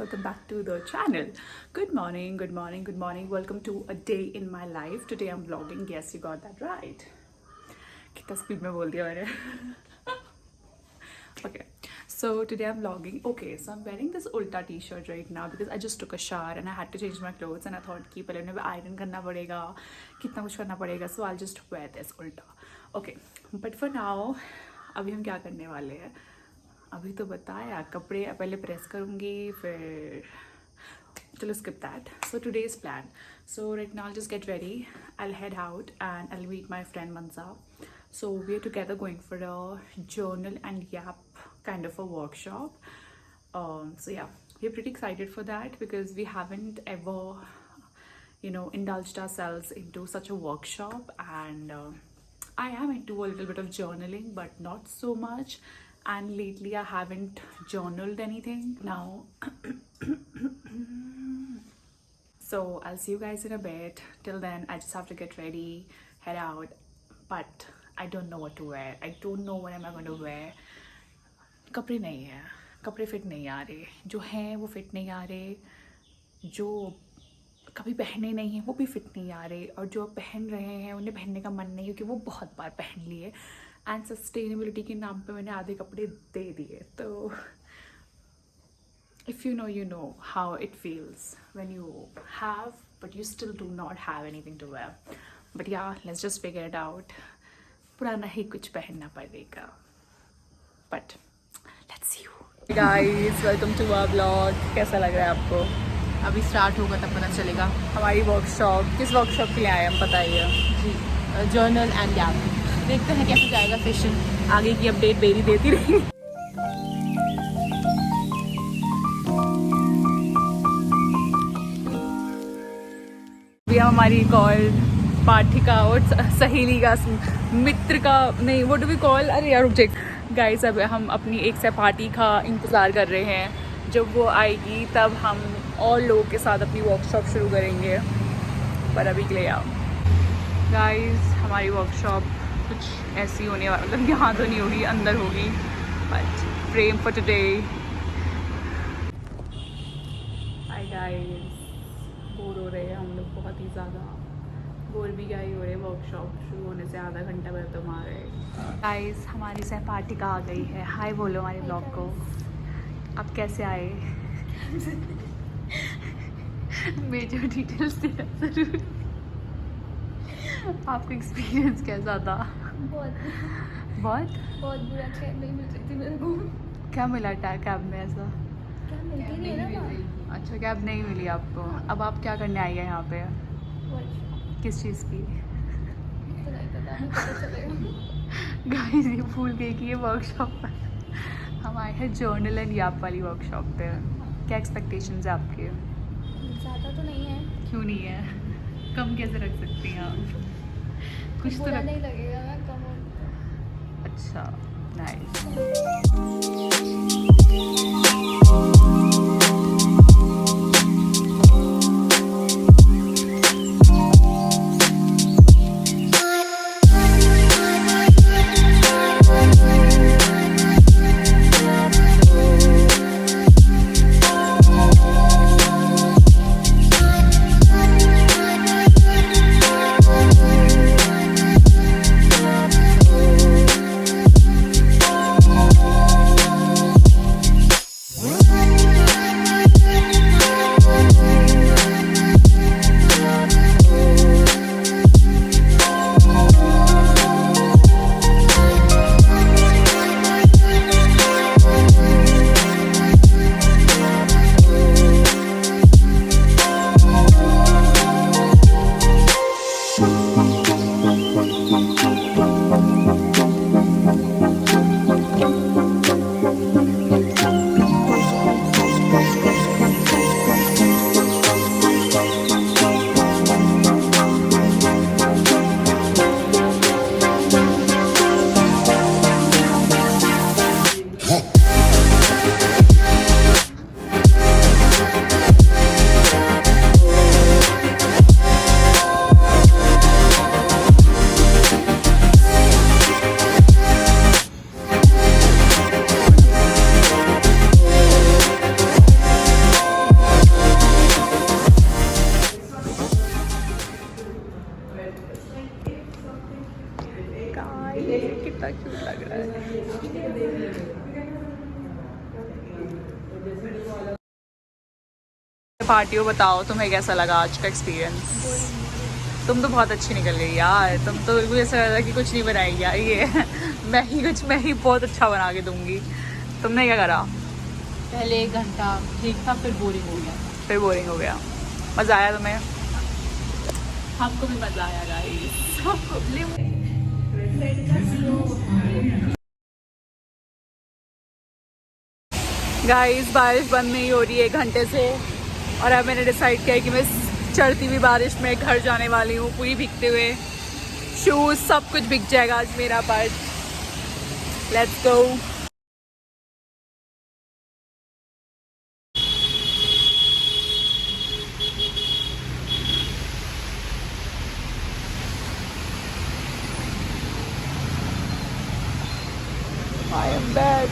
welcome back to the channel. Good morning, good morning, good morning. Welcome to a day in my life. Today I'm vlogging. Yes, you got that right. कितना speed में बोल दिया मैंने. Okay, so today I'm vlogging. Okay, so I'm wearing this ulta t-shirt right now because I just took a shower and I had to change my clothes and I thought कि पहले उन्हें iron करना पड़ेगा, कितना कुछ करना पड़ेगा. So I'll just wear this ulta. Okay, but for now अभी हम क्या करने वाले हैं? अभी तो बताया, कपड़े पहले प्रेस करूँगी फिर चलो skip that. So today's plan. So right now I'll just get ready. I'll head out and I'll meet my friend Mansa. So we're together going for a journal and yap kind of a workshop. So yeah, we're pretty excited for that because we haven't ever, indulged ourselves into such a workshop. And I am into a little bit of journaling, but not so much. And lately I haven't journaled anything now. So I'll see you guys in a bit. Till then I just have to get ready, head out, but I don't know what to wear. I don't know what am I going to wear. कपड़े नहीं है, कपड़े fit नहीं आ रहे, जो हैं वो fit नहीं आ रहे, जो कभी पहने नहीं हैं वो भी फिट नहीं आ रहे, और जो पहन रहे हैं उन्हें पहनने का मन नहीं क्योंकि वो बहुत बार पहन लिए. एंड सस्टेनेबिलिटी के नाम पे मैंने आधे कपड़े दे दिए. तो if you know how it feels when you have but you still do not have anything to wear. But yeah, let's just figure it out. पुराना ही कुछ पहनना पड़ेगा. But let's see you. Hey guys, welcome to our vlog. कैसा लग रहा है आपको? अभी स्टार्ट होगा तब पता चलेगा. हमारी वर्कशॉप, किस वर्कशॉप के लिए आए हम बताइए. जी, जर्नल एंड याप. देखते हैं कैसे जाएगा सेशन. आगे की अपडेट बेरी देती रही. भी हमारी कॉल पाठिका और सहेली का, मित्र का, नहीं वो टू बी कॉल, अरे यार रुक गाइस. अब हम अपनी एक सहपाठी का इंतज़ार कर रहे हैं. जब वो आएगी तब हम और लोगों के साथ अपनी वर्कशॉप शुरू करेंगे. पर अभी के लिए आओ गाइस, हमारी वर्कशॉप कुछ ऐसी होने वाली, मतलब यहाँ तो नहीं होगी, अंदर होगी. But frame for today. Hi guys, bore हो रहे हैं हम लोग बहुत ही ज़्यादा. बोर भी क्या ही हो रहे, वर्कशॉप शुरू होने से आधा घंटा पहले तो आ रहे. गाइस, हमारी सहपाठिका आ गई है. हाय बोलो हमारे ब्लॉग को. आप कैसे आए? मेजर डिटेल्स देना ज़रूर. आपका एक्सपीरियंस कैसा था? बहुत बुरा. कैब नहीं मिल रही थी मेरे को. क्या मिला कैब में ऐसा? क्या मिलती नहीं है ना. अच्छा, कैब नहीं मिली आपको. अब आप क्या करने आई है यहाँ पे? किस चीज़ की? तो नहीं पता, नहीं पता चलेगा. गाइस, ये भूल गई कि ये वर्कशॉप पर हम आए हैं जर्नल एंड याप वाली वर्कशॉप पे. क्या एक्सपेक्टेशंस है आपके? ज़्यादा तो नहीं है. क्यों नहीं है? कम कैसे रख सकती हैं आप? कुछ तो बुरा नहीं लगेगा मैं कम हूँ. अच्छा, नाइस. कितना क्यूट लग रहा है। पार्टियों बताओ तुम्हें कैसा लगा आज का एक्सपीरियंस? तुम तो बहुत अच्छी निकल गई यार, तुम तो बिल्कुल ऐसा लग रहा कि कुछ नहीं बनाई यार, ये मैं ही बहुत अच्छा बना के दूंगी। तुमने क्या करा? पहले 1 घंटा ठीक था, फिर बोरिंग हो गया। फिर बोरिंग हो गया। मज़ा आया तुम्हें? हमको भी मजा आया गाइस। गाइस बारिश बंद नहीं हो रही है 1 घंटे से, और अब मैंने डिसाइड किया है कि मैं चढ़ती हुई बारिश में घर जाने वाली हूँ, पूरी भीगते हुए। शूज़ सब कुछ भीग जाएगा आज मेरा, पर let's go. I am back.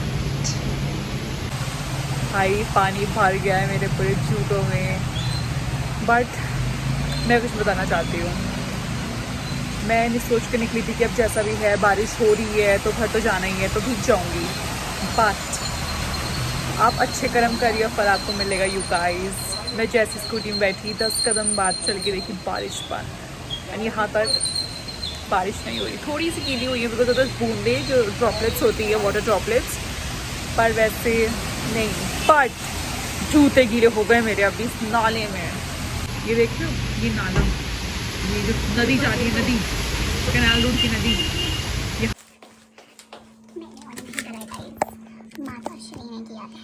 भाई पानी भर गया है मेरे पूरे जूतों में, बट मैं कुछ बताना चाहती हूँ। मैंने सोच के निकली थी कि अब जैसा भी है बारिश हो रही है तो घर तो जाना ही है, तो भीग जाऊँगी, बट आप अच्छे कर्म करिए, फल आपको मिलेगा यू गाइस। मैं जैसे स्कूटी में बैठी 10 कदम बाद चल के देखी बारिश पर, यानी यहाँ तक बारिश नहीं हो रही, थोड़ी सी गीली हुई है बिकॉज ऑफ द बूंदे जो ड्रॉपलेट्स होती है, वाटर ड्रॉपलेट्स, पर वैसे नहीं। बट जूते गीले हो गए मेरे अभी इस नाले में। ये देखिए ये नाला, ये जो नदी जा रही है, नदी कैनाल रोड की नदी। माता श्री ने किया है।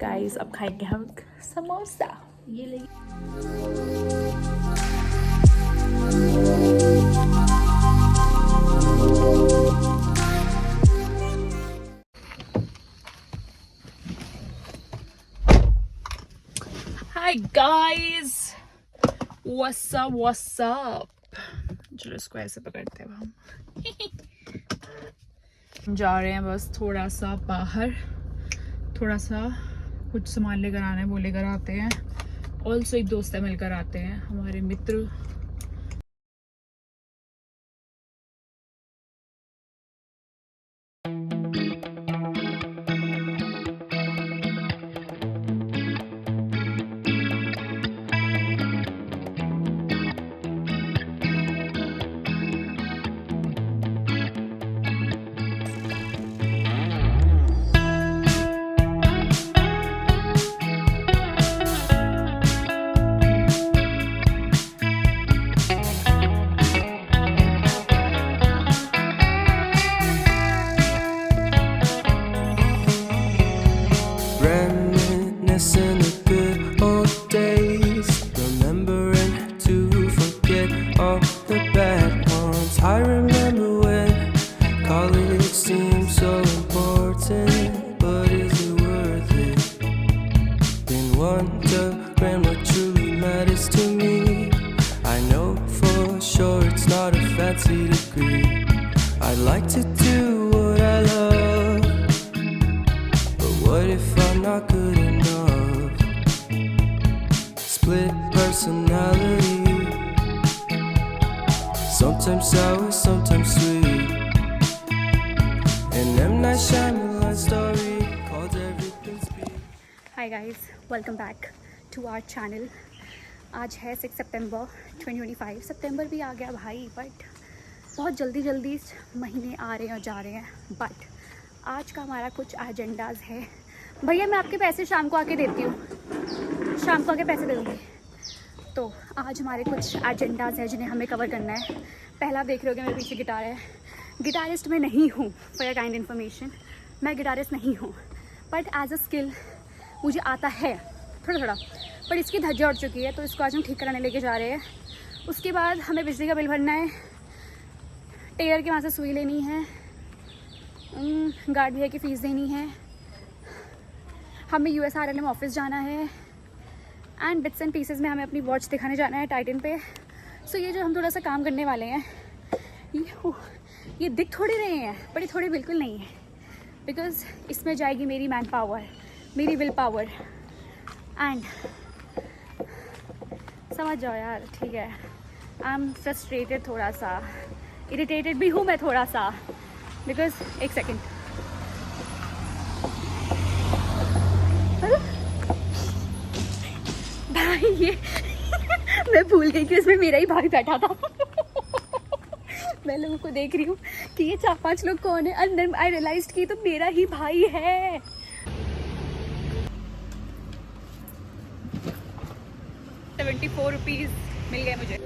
गाइस अब खाएंगे हम समोसा। ये ले हाय गाइस, व्हाट्स अप। चलो इसको ऐसे पकड़ते हैं हम जा रहे हैं बस थोड़ा सा बाहर, थोड़ा सा कुछ सामान लेकर आना है, वो लेकर आते हैं। ऑल्सो एक दोस्त है, मिलकर आते हैं हमारे मित्र। Reminiscing the good old days, remembering to forget all the bad ones. I remember when college seemed so important, but is it worth it? Then wondering what truly matters to me. I know for sure it's not a fancy degree. I'd like to do what I love, but what if I'm not good enough? Split personality, sometimes sour, sometimes sweet. An M. Night Shyamalan story called Everything's Beat. Hi guys, welcome back to our channel. आज है 6 सितंबर 2025। सितंबर भी आ गया भाई, but बहुत जल्दी जल्दी महीने आ रहे हैं और जा रहे हैं। बट आज का हमारा कुछ एजेंडाज है। भैया मैं आपके पैसे शाम को आके देती हूँ, शाम को आके पैसे दे दूँगी। तो आज हमारे कुछ एजेंडाज हैं जिन्हें हमें कवर करना है। पहला आप देख रहे होगे मेरे पीछे गिटार है, गिटारिस्ट मैं नहीं हूँ, फॉर योर काइंड इन्फॉर्मेशन, मैं गिटारिस्ट नहीं हूँ, बट एज अ स्किल मुझे आता है थोड़ा थोड़ा, पर इसकी धज्जियाँ उड़ चुकी है, तो इसको आज हम ठीक कराने लेके जा रहे हैं। उसके बाद हमें बिजली का बिल भरना है, टेलर के वहाँ से सुई लेनी है, गार्ड भैया की फ़ीस देनी है, हमें USRLM ऑफिस जाना है, एंड बिट्स एंड पीसेस में हमें अपनी वॉच दिखाने जाना है टाइटन पे। सो ये जो हम थोड़ा सा काम करने वाले हैं, ये दिख थोड़े रहे हैं, पर ये थोड़े बिल्कुल नहीं है, बिकॉज इसमें जाएगी मेरी मैन पावर, मेरी विल पावर, एंड समझ जाओ यार, ठीक है। आई एम फ्रस्ट्रेटेड, थोड़ा सा इरिटेटेड भी हूँ मैं थोड़ा सा, बिकॉज एक सेकेंड, भाई ये मैं भूल गई कि उसमें मेरा ही भाई बैठा था। मैं लोगों को देख रही हूँ कि ये 4-5 लोग कौन है, अंदर आई रियलाइज्ड कि तो मेरा ही भाई है। ₹74 मिल गए मुझे।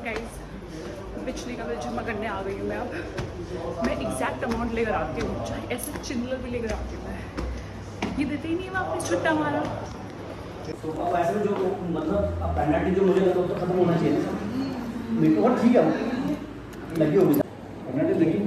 गाइस, बिजली का बिल जमा करने आ गई हूँ मैं। अब मैं एग्जैक्ट अमाउंट लेकर आती हूँ, चाहे ऐसे चिल्लर भी लेकर आती हूँ मैं। ये देते ही नहीं है वापस छुट्टा हमारा। तो अब ऐसे में जो मतलब अब पेनल्टी जो मुझे लगा तो खत्म होना चाहिए था। मेरे को ठीक है, लगी होगी पेनल्टी लगी।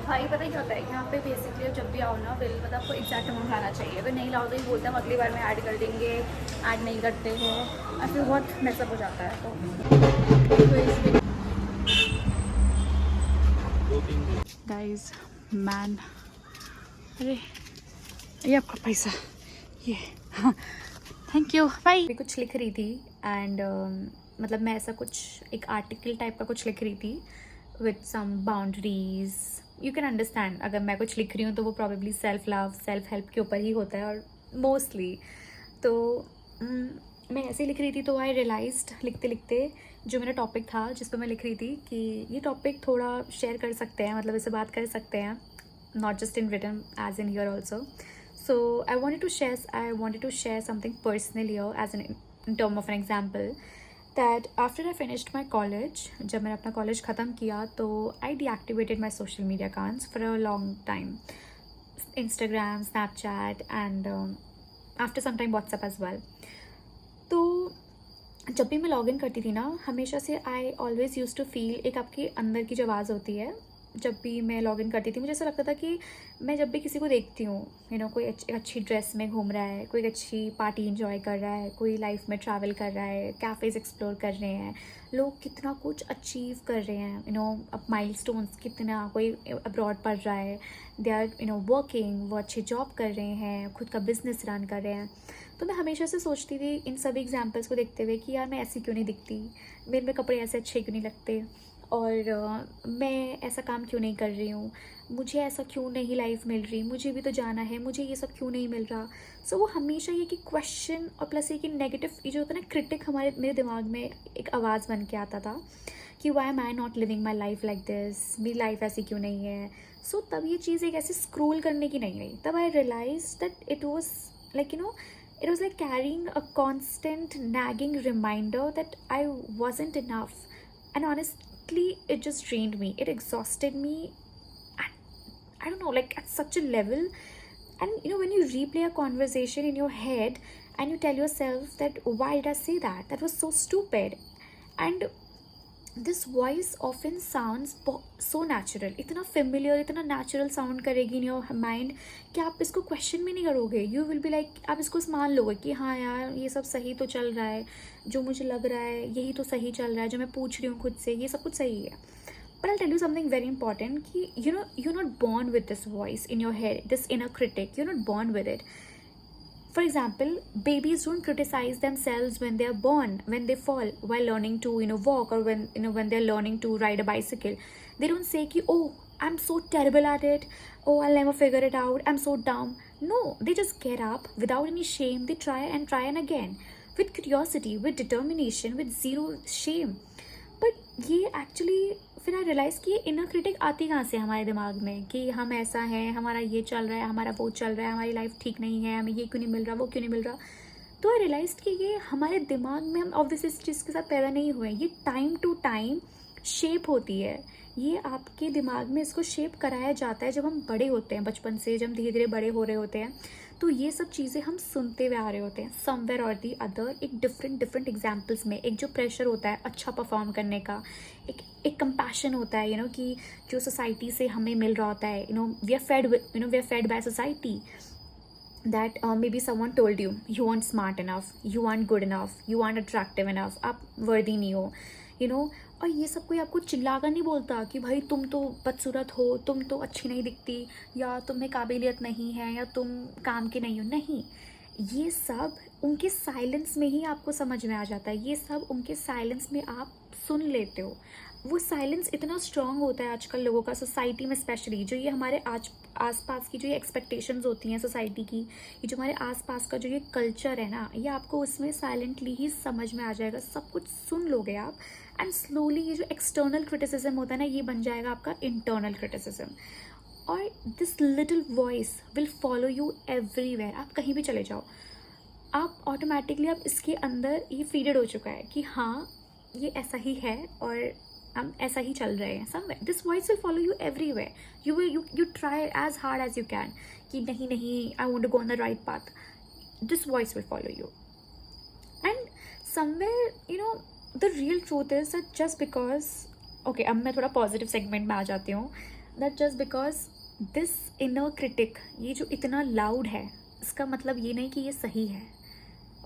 भाई पता ही क्या होता है, यहाँ पे बेसिकली जब भी आओ ना बिल, मतलब आपको एग्जैक्ट अमाउंट लाना चाहिए। अगर नहीं लाओ तो ये बोलते हैं अगली बार में ऐड कर देंगे, ऐड नहीं करते हैं, और फिर बहुत मैसअप हो जाता है। तो गाइस, मैन, अरे ये आपका पैसा, ये हाँ, थैंक यू, बाय। मैं कुछ लिख रही थी एंड मतलब मैं ऐसा कुछ एक आर्टिकल टाइप का कुछ लिख रही थी with some boundaries. You can understand, अगर मैं कुछ लिख रही हूँ तो वो probably self love, self help के ऊपर ही होता है, और मोस्टली तो मैं ऐसे लिख रही थी। तो आई रियलाइज्ड लिखते लिखते जो मेरा टॉपिक था जिस पर मैं लिख रही थी कि ये टॉपिक थोड़ा शेयर कर सकते हैं, मतलब इसे बात कर सकते हैं, not just in written as in here also. So I wanted to share something personal here as in term of an example, that after I finished my college, जब मैंने अपना कॉलेज ख़त्म किया तो I deactivated my social media accounts for a long time, Instagram, Snapchat and after some time WhatsApp as well. तो जब भी मैं लॉगिन करती थी ना, हमेशा से I always used to feel, एक आपकी अंदर की जो आवाज़ होती है, जब भी मैं लॉगिन करती थी मुझे ऐसा लगता था कि मैं जब भी किसी को देखती हूँ, कोई अच्छी ड्रेस में घूम रहा है, कोई अच्छी पार्टी एंजॉय कर रहा है, कोई लाइफ में ट्रैवल कर रहा है, कैफ़ेज़ एक्सप्लोर कर रहे हैं, लोग कितना कुछ अचीव कर रहे हैं, अब माइलस्टोन्स कितना, कोई अब्रॉड पढ़ रहा है, दे आर वर्किंग, वो अच्छी जॉब कर रहे हैं, खुद का बिजनेस रन कर रहे हैं। तो मैं हमेशा से सोचती थी इन सभी एग्जाम्पल्स को देखते हुए कि यार मैं ऐसी क्यों नहीं दिखती, मेरे में कपड़े ऐसे अच्छे क्यों नहीं लगते, और मैं ऐसा काम क्यों नहीं कर रही हूँ, मुझे ऐसा क्यों नहीं लाइफ मिल रही, मुझे भी तो जाना है, मुझे ये सब क्यों नहीं मिल रहा। सो वो हमेशा ये कि क्वेश्चन और प्लस ये कि नेगेटिव, ये जो होता है ना क्रिटिक, मेरे दिमाग में एक आवाज़ बन के आता था कि why am I not living my life like this, मेरी लाइफ ऐसी क्यों नहीं है। सो तब ये चीज़ एक ऐसे स्क्रोल करने की नहीं रही, तब I realise that it was like it was like carrying a constant nagging reminder that I wasn't enough, and honestly it just drained me, it exhausted me at, I don't know, like at such a level. And when you replay a conversation in your head and you tell yourself that why did I say that, that was so stupid, and this voice often sounds so natural, इतना familiar, इतना natural sound करेगी in your mind कि आप इसको question भी नहीं करोगे, you will be like, आप इसको मान लोगे कि हाँ यार ये सब सही तो चल रहा है, जो मुझे लग रहा है यही तो सही चल रहा है, जो मैं पूछ रही हूँ खुद से ये सब कुछ सही है। But I'll tell you something very important कि you're not born with this voice in your head, this inner critic, you're not born with it. For example, babies don't criticize themselves when they are born, when they fall while learning to walk, or when they're learning to ride a bicycle. They don't say ki, oh, I'm so terrible at it, oh, I'll never figure it out, I'm so dumb. No, they just get up without any shame, they try and again. with curiosity, with determination, with zero shame. But ये actually फिर आई realise कि ये inner critic आती कहाँ से हमारे दिमाग में कि हम ऐसा है, हमारा ये चल रहा है, हमारा वो चल रहा है, हमारी लाइफ ठीक नहीं है, हमें ये क्यों नहीं मिल रहा, वो क्यों नहीं मिल रहा. तो आई रियलाइज़ कि ये हमारे दिमाग में, हम ऑब्वियसली इस चीज़ के साथ पैदा नहीं हुए, ये टाइम टू टाइम शेप होती है. ये आपके दिमाग में इसको शेप कराया जाता है जब हम बड़े होते हैं, बचपन से जब धीरे धीरे बड़े हो रहे होते हैं. तो ये सब चीज़ें हम सुनते हुए आ रहे होते हैं समवेयर और दी अदर. एक डिफरेंट एग्जाम्पल्स में एक जो प्रेशर होता है अच्छा परफॉर्म करने का, एक कंपैशन होता है कि जो सोसाइटी से हमें मिल रहा होता है. We are fed by society that maybe someone told you aren't smart enough, you aren't good enough, you aren't attractive enough, आप worthy नहीं हो, और ये सब कोई आपको चिल्ला कर नहीं बोलता कि भाई तुम तो बदसूरत हो, तुम तो अच्छी नहीं दिखती, या तुम्हें काबिलियत नहीं है, या तुम काम के नहीं हो. नहीं, ये सब उनके साइलेंस में ही आपको समझ में आ जाता है. ये सब उनके साइलेंस में आप सुन लेते हो. वो साइलेंस इतना स्ट्रॉन्ग होता है आजकल लोगों का, सोसाइटी में स्पेशली. जो ये हमारे आसपास की जो ये एक्सपेक्टेशंस होती हैं सोसाइटी की, ये जो हमारे आसपास का जो ये कल्चर है ना, ये आपको उसमें साइलेंटली ही समझ में आ जाएगा. सब कुछ सुन लोगे आप, एंड स्लोली ये जो एक्सटर्नल क्रिटिसिज्म होता है ना, ये बन जाएगा आपका इंटरनल क्रिटिसिज्म. और this little voice will follow you everywhere. आप कहीं भी चले जाओ, आप ऑटोमेटिकली आप इसके अंदर ये फीडेड हो चुका है कि हाँ ये ऐसा ही है और हम ऐसा ही चल रहे हैं. Somewhere this voice will follow you everywhere. You try as hard as you can कि नहीं I want to go on the right path. This voice will follow you, and somewhere the real truth is that just because, okay अब मैं थोड़ा positive segment में आ जाती हूँ, that just because this inner critic ये जो इतना लाउड है, इसका मतलब ये नहीं कि ये सही है.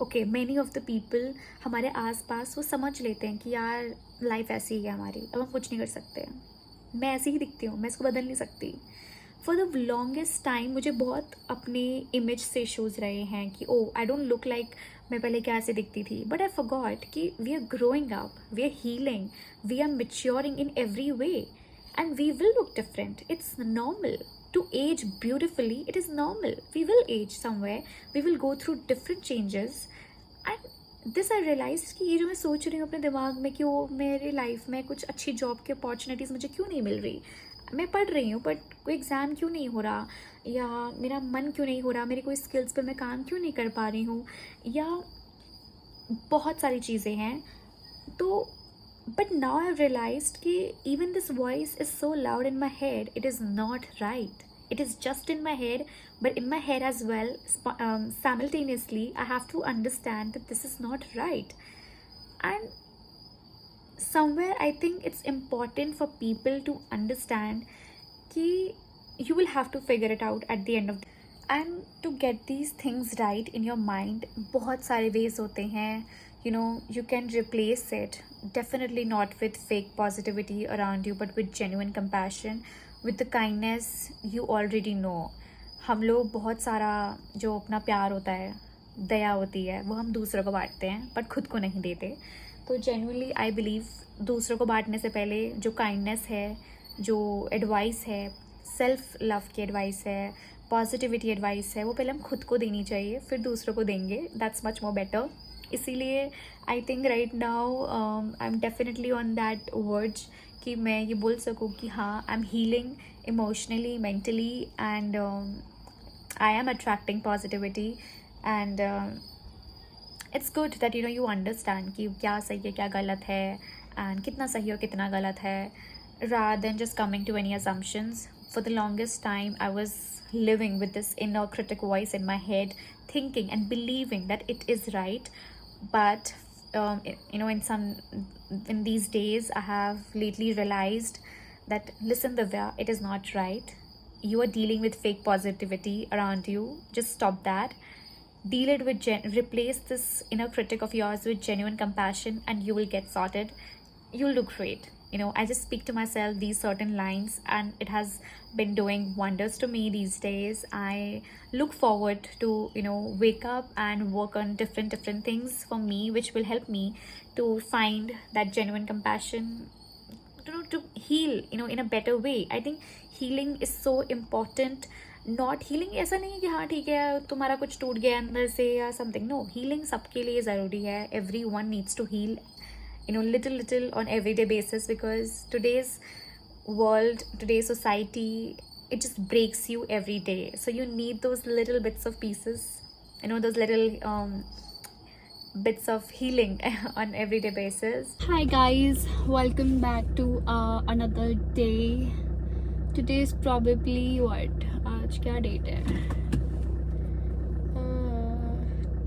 Okay, many of the people हमारे आसपास वो समझ लेते हैं कि यार लाइफ ऐसी ही है हमारी, अब हम कुछ नहीं कर सकते हैं, मैं ऐसी ही दिखती हूँ, मैं इसको बदल नहीं सकती. फॉर द लॉन्गेस्ट टाइम मुझे बहुत अपने इमेज से इशूज़ रहे हैं कि oh I don't look like मैं पहले क्या ऐसे दिखती थी. बट आई फॉरगॉट कि we are growing up, we are healing, we are maturing in every way, and we will look different. It's normal to age beautifully. It is normal. We will age somewhere, we will go through different changes. And this I realized कि ये जो मैं सोच रही हूँ अपने दिमाग में कि वो मेरी लाइफ में कुछ अच्छी जॉब की अपॉर्चुनिटीज़ मुझे क्यों नहीं मिल रही, मैं पढ़ रही हूँ बट कोई एग्ज़ाम क्यों नहीं हो रहा, या मेरा मन क्यों नहीं हो रहा, मेरी कोई स्किल्स पे मैं काम क्यों नहीं कर पा रही हूँ, या बहुत सारी चीज़ें हैं. तो but now I've realized कि even this voice is so loud in my head, it is not right. It is just in my head, but in my head as well, simultaneously I have to understand that this is not right. And somewhere I think it's important for people to understand कि you will have to figure it out at the end of the day. And to get these things right in your mind, बहुत सारे ways होते हैं. You can replace it, definitely not with fake positivity around you, but with genuine compassion, with the kindness you already know. हम लोग बहुत सारा जो अपना प्यार होता है, दया होती है, वो हम दूसरों को बांटते हैं बट खुद को नहीं देते. तो genuinely I believe दूसरों को बांटने से पहले जो kindness है, जो एडवाइस है, सेल्फ लव की एडवाइस है, पॉजिटिविटी एडवाइस है, वो पहले हम खुद को देनी चाहिए, फिर दूसरों को देंगे. That's much more better. इसीलिए I think right now I am definitely on that words कि मैं ये बोल सकूँ कि हाँ I am healing emotionally, mentally, and I am attracting positivity. And it's good that you understand कि क्या सही है क्या गलत है, एंड कितना सही और कितना गलत है, rather than just coming to any assumptions. For the longest time I was living with this inner critic voice in my head, thinking and believing that it is right. But in these days I have lately realized that listen Divya, it is not right. You are dealing with fake positivity around you. Just stop that. Deal it with replace this inner critic of yours with genuine compassion, and you will get sorted. You'll look great. I just speak to myself these certain lines, and it has been doing wonders to me these days. I look forward to wake up and work on different things for me, which will help me to find that genuine compassion, to heal in a better way. I think healing is so important, not healing ऐसा नहीं है कि हाँ ठीक है तुम्हारा कुछ टूट गया अंदर से या समथिंग, नो, हीलिंग सबके लिए ज़रूरी है. Everyone needs to heal little on everyday basis, because today's world, today's society, it just breaks you every day. So you need those little bits of pieces, those little bits of healing on everyday basis. Hi guys, welcome back to another day. Today is probably what? आज क्या date है?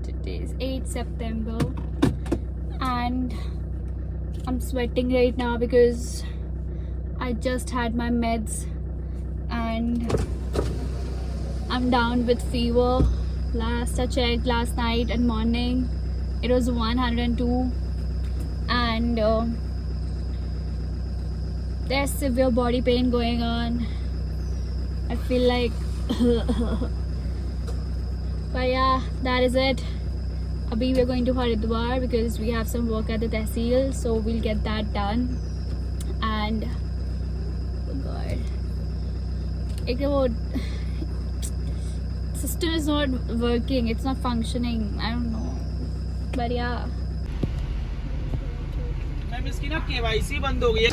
Today is 8 September and I'm sweating right now because I just had my meds and I'm down with fever. Last I checked last night and morning it was 102 and there's severe body pain going on. I feel like but yeah, that is it. Abhi we're going to Haridwar because we have some work at the Tehsil, so we'll get that done. And oh god, एक वो system is not working, it's not functioning, I don't know, but yeah. Ma'am इसकी ना KYC बंद हो गई है.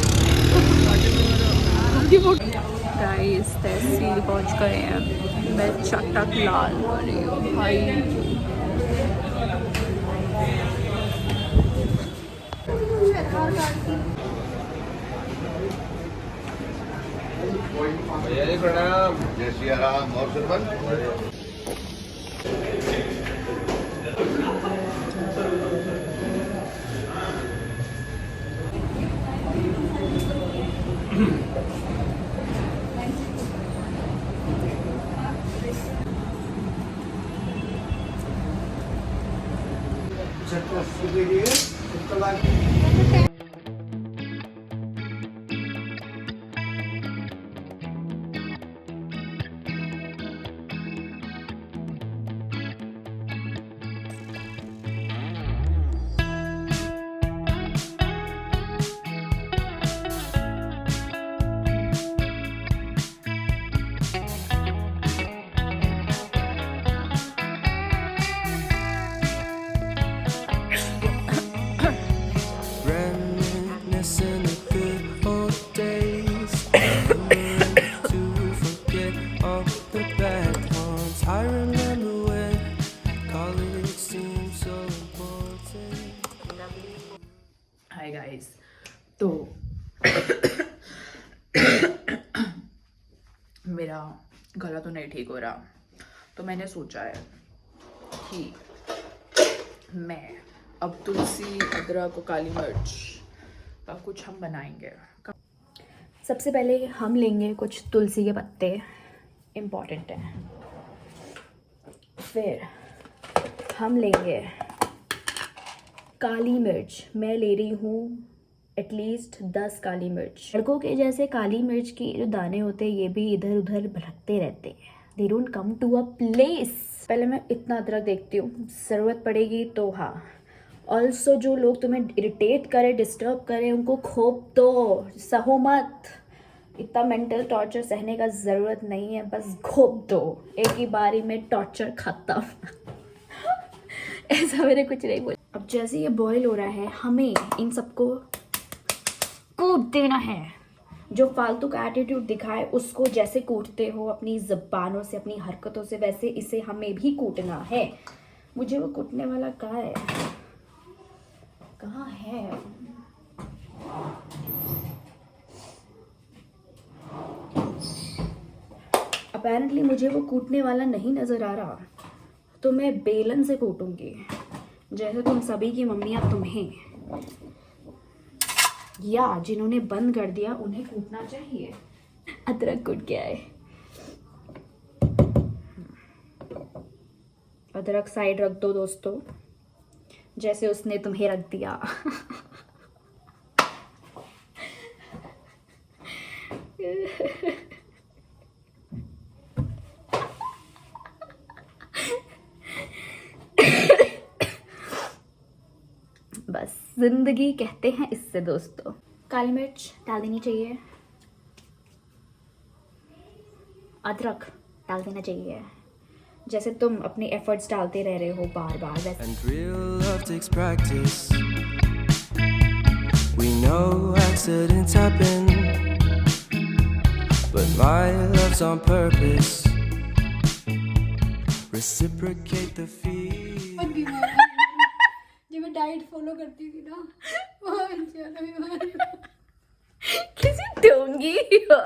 Guys तहसील पहुंच गए हैं. मैं चटक लाल हो रही हूँ भाई. भैया जी प्रणाम. जय श्री राम. और sarpanch reminiscing the good old days, remembering to forget all the bad ones. I remember when college seemed so important. Hi guys. तो मेरा गला तो नहीं ठीक हो रहा, तो मैंने सोचा है कि मैं अब तुलसी, अदरक और काली मिर्च का कुछ हम बनाएंगे. सबसे पहले हम लेंगे कुछ तुलसी के पत्ते, इम्पॉर्टेंट है. फिर हम लेंगे काली मिर्च. मैं ले रही हूँ एटलीस्ट 10 काली मिर्च. लड़कों के जैसे काली मिर्च की जो दाने होते हैं ये भी इधर उधर भटकते रहते हैं. They don't come to a place. पहले मैं इतना अदरक देखती हूँ, ज़रूरत पड़ेगी तो हाँ. ऑल्सो जो लोग तुम्हें इरिटेट करे, डिस्टर्ब करे, उनको खोप दो, सहो मत. इतना मेंटल टॉर्चर सहने का ज़रूरत नहीं है, बस खोप दो. एक ही बारी में टॉर्चर खत्म. ऐसा मैंने कुछ नहीं बोला. अब जैसे ये बॉईल हो रहा है, हमें इन सबको कूट देना है. जो फालतू का एटीट्यूड दिखाए उसको जैसे कूटते हो अपनी ज़बानों से, अपनी हरकतों से, वैसे इसे हमें भी कूटना है. मुझे वो कूटने वाला कहाँ है? कहाँ है? अपेरेंटली मुझे वो कूटने वाला नहीं नज़र आ रहा, तो मैं बेलन से कूटूंगी, जैसे तुम सभी की मम्मियाँ तुम्हें, या जिन्होंने बंद कर दिया उन्हें कूटना चाहिए. अदरक कूट के आए. अदरक साइड रख दो दोस्तों, जैसे उसने तुम्हें रख दिया. बस जिंदगी कहते हैं इससे दोस्तों. काली मिर्च डाल देनी चाहिए. अदरक डाल देना चाहिए, जैसे तुम अपने एफर्ट्स डालते रह रहे हो बार बार वैसे। And real love takes practice. We know accidents happen, but my love's on purpose. Reciprocate the feel. जब मैं डाइट फॉलो करती थी ना बहुत ज़्यादा बीमार, किसी डोंगी तो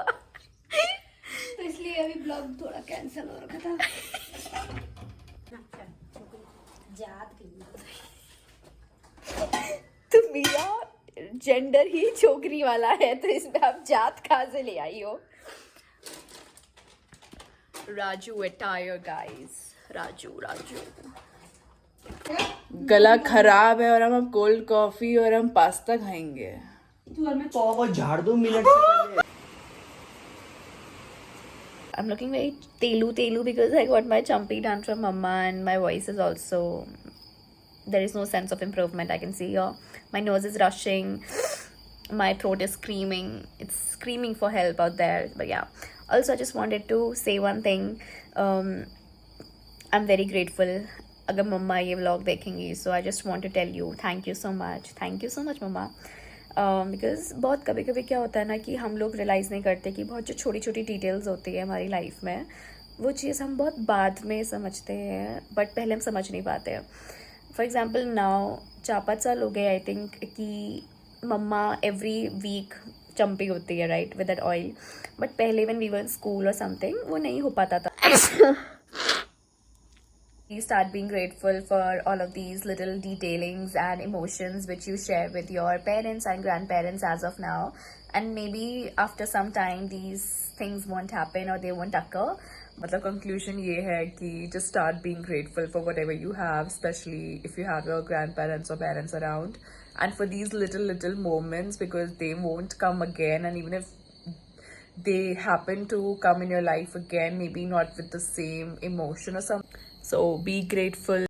इसलिए अभी ब्लॉग थोड़ा कैंसिल हो रखा था। तुम मेरा जेंडर ही छोकरी वाला है, तो इसमें आप जात कहाँ से ले आई हो? राजू अटायर गाइस, राजू गला खराब है और हम कोल्ड कॉफी और हम पास्ता खाएंगे। तो को झाड़ दो मिनट से पहले। I'm looking very telu because I got my chumpy done from mama and my voice is also, there is no sense of improvement I can see here. My nose is rushing, my throat is screaming, it's screaming for help out there. But yeah, also I just wanted to say one thing. I'm very grateful अगर मम्मा ये vlog देखेंगी, so I just want to tell you thank you so much मम्मा। Because बहुत कभी कभी क्या होता है ना कि हम लोग रियलाइज़ नहीं करते कि बहुत जो छोटी छोटी डिटेल्स होती है हमारी लाइफ में, वो चीज़ हम बहुत बाद में समझते हैं, बट पहले हम समझ नहीं पाते हैं। फॉर एग्ज़ाम्पल नाउ 4-5 साल हो गए आई थिंक कि मम्मा एवरी वीक चंपी होती है right with that oil, but पहले when we were in school और समथिंग वो नहीं हो पाता था। You start being grateful for all of these little detailings and emotions which you share with your parents and grandparents as of now, and maybe after some time these things won't happen or they won't occur. मतलब conclusion ये है कि just start being grateful for whatever you have, especially if you have your grandparents or parents around, and for these little moments because they won't come again, and even if they happen to come in your life again, maybe not with the same emotion or something. So be grateful.